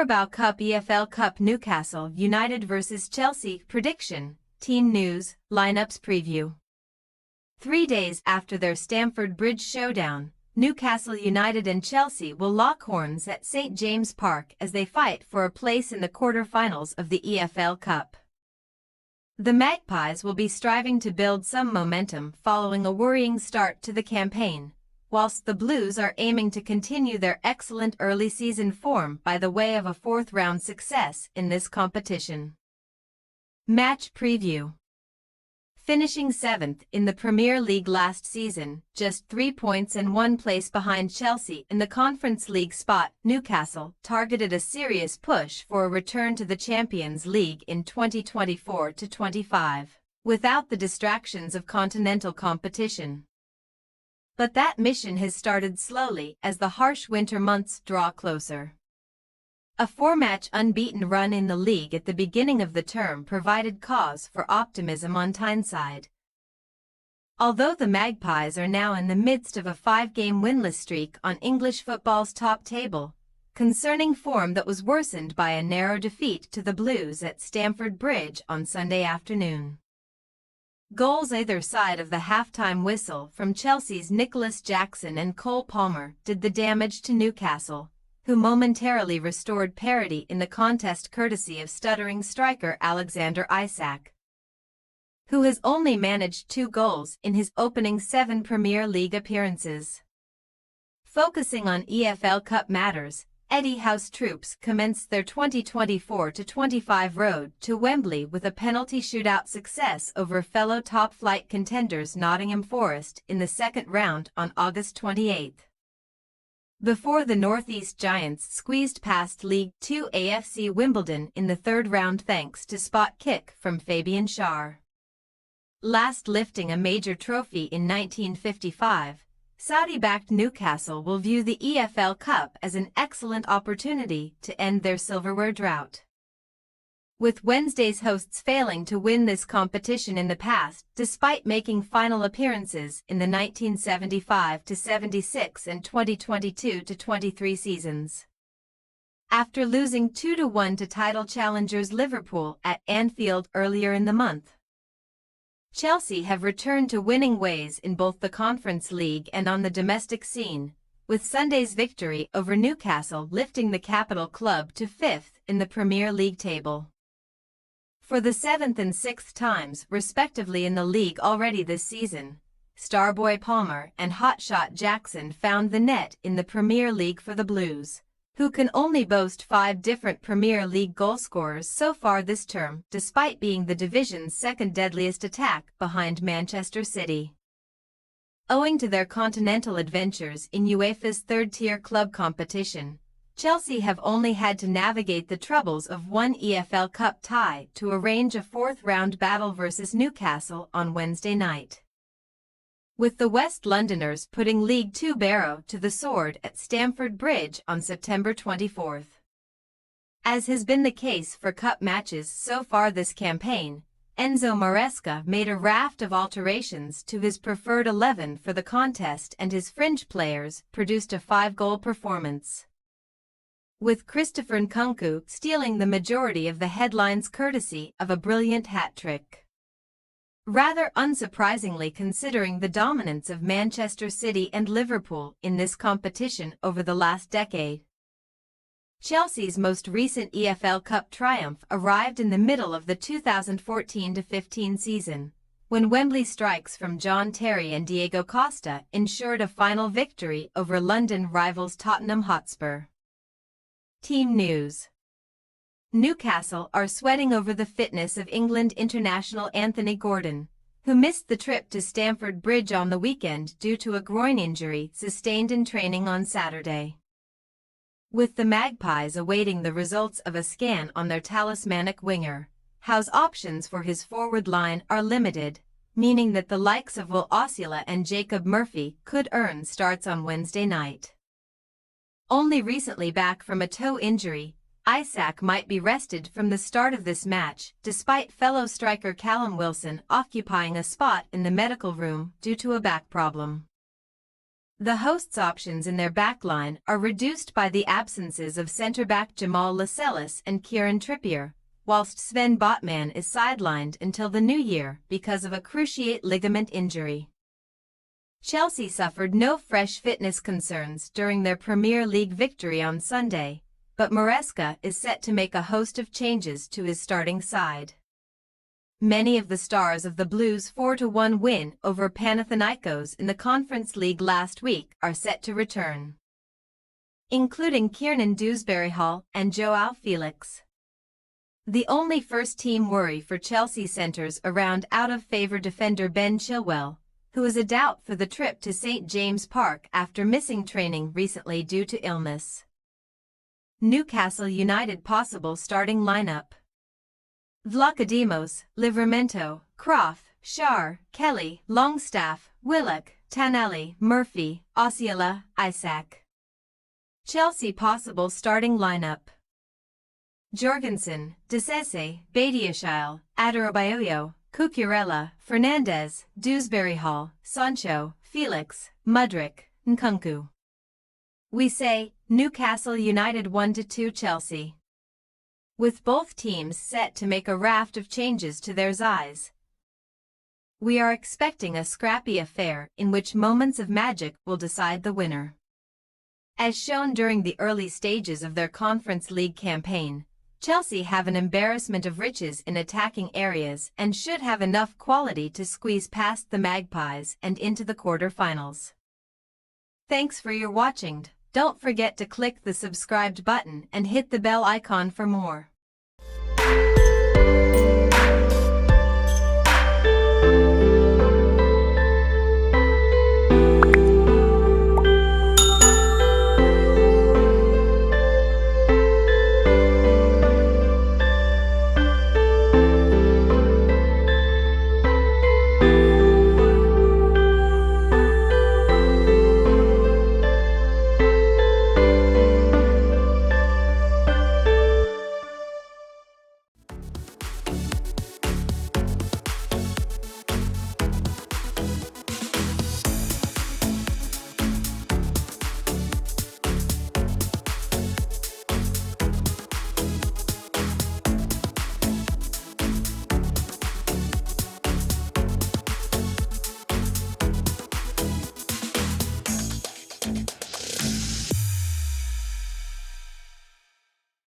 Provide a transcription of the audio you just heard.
Carabao Cup EFL Cup Newcastle United vs Chelsea prediction, team news, lineups preview. 3 days after their Stamford Bridge showdown, Newcastle United and Chelsea will lock horns at St James Park as they fight for a place in the quarter-finals of the EFL Cup. The Magpies will be striving to build some momentum following a worrying start to the campaign, whilst the Blues are aiming to continue their excellent early season form by the way of a fourth-round success in this competition. Match preview. Finishing 7th in the Premier League last season, just 3 points and 1 place behind Chelsea in the Conference League spot, Newcastle targeted a serious push for a return to the Champions League in 2024-25, without the distractions of continental competition. But that mission has started slowly as the harsh winter months draw closer. A 4-match unbeaten run in the league at the beginning of the term provided cause for optimism on Tyneside. Although the Magpies are now in the midst of a 5-game winless streak on English football's top table, concerning form that was worsened by a narrow defeat to the Blues at Stamford Bridge on Sunday afternoon. Goals either side of the halftime whistle from Chelsea's Nicholas Jackson and Cole Palmer did the damage to Newcastle, who momentarily restored parity in the contest courtesy of stuttering striker Alexander Isak, who has only managed 2 goals in his opening 7 Premier League appearances. Focusing on EFL Cup matters, Eddie Howe's troops commenced their 2024-25 road to Wembley with a penalty shootout success over fellow top-flight contenders Nottingham Forest in the second round on August 28. Before the North East Giants squeezed past League Two AFC Wimbledon in the third round thanks to spot kick from Fabian Schär. Last lifting a major trophy in 1955, Saudi-backed Newcastle will view the EFL Cup as an excellent opportunity to end their silverware drought. With Wednesday's hosts failing to win this competition in the past despite making final appearances in the 1975-76 and 2022-23 seasons. After losing 2-1 to title challengers Liverpool at Anfield earlier in the month, Chelsea have returned to winning ways in both the Conference League and on the domestic scene, with Sunday's victory over Newcastle lifting the capital club to 5th in the Premier League table. For the 7th and 6th times, respectively in the league already this season, Starboy Palmer and hotshot Jackson found the net in the Premier League for the Blues, who can only boast 5 different Premier League goalscorers so far this term, despite being the division's second deadliest attack behind Manchester City. Owing to their continental adventures in UEFA's third-tier club competition, Chelsea have only had to navigate the troubles of one EFL Cup tie to arrange a 4th-round battle versus Newcastle on Wednesday night, with the West Londoners putting League Two Barrow to the sword at Stamford Bridge on September 24. As has been the case for cup matches so far this campaign, Enzo Maresca made a raft of alterations to his preferred 11 for the contest and his fringe players produced a 5-goal performance, with Christopher Nkunku stealing the majority of the headlines courtesy of a brilliant hat-trick. Rather unsurprisingly considering the dominance of Manchester City and Liverpool in this competition over the last decade. Chelsea's most recent EFL Cup triumph arrived in the middle of the 2014-15 season, when Wembley strikes from John Terry and Diego Costa ensured a final victory over London rivals Tottenham Hotspur. Team news. Newcastle are sweating over the fitness of England international Anthony Gordon, who missed the trip to Stamford Bridge on the weekend due to a groin injury sustained in training on Saturday. With the Magpies awaiting the results of a scan on their talismanic winger, Howe's options for his forward line are limited, meaning that the likes of Will Osula and Jacob Murphy could earn starts on Wednesday night. Only recently back from a toe injury, Isak might be rested from the start of this match, despite fellow striker Callum Wilson occupying a spot in the medical room due to a back problem. The hosts' options in their backline are reduced by the absences of centre-back Jamal Lascelles and Kieran Trippier, whilst Sven Botman is sidelined until the new year because of a cruciate ligament injury. Chelsea suffered no fresh fitness concerns during their Premier League victory on Sunday, but Maresca is set to make a host of changes to his starting side. Many of the stars of the Blues' 4-1 win over Panathinaikos in the Conference League last week are set to return, including Kiernan Dewsbury-Hall and Joao Felix. The only first-team worry for Chelsea centres around out-of-favour defender Ben Chilwell, who is a doubt for the trip to St James Park after missing training recently due to illness. Newcastle United possible starting lineup: Vlachodimos, Livramento, Croft, Schär, Kelly, Longstaff, Willock, Tanelli, Murphy, Osceola, Isaac. Chelsea possible starting lineup: Jorgensen, Disese, Badiashile, Adarabioyo, Cucurella, Fernandez, Dewsbury-Hall, Sancho, Felix, Mudryk, Nkunku. We say, Newcastle United 1-2 Chelsea. With both teams set to make a raft of changes to their sides, we are expecting a scrappy affair in which moments of magic will decide the winner. As shown during the early stages of their Conference League campaign, Chelsea have an embarrassment of riches in attacking areas and should have enough quality to squeeze past the Magpies and into the quarter-finals. Thanks for your watching. Don't forget to click the subscribed button and hit the bell icon for more.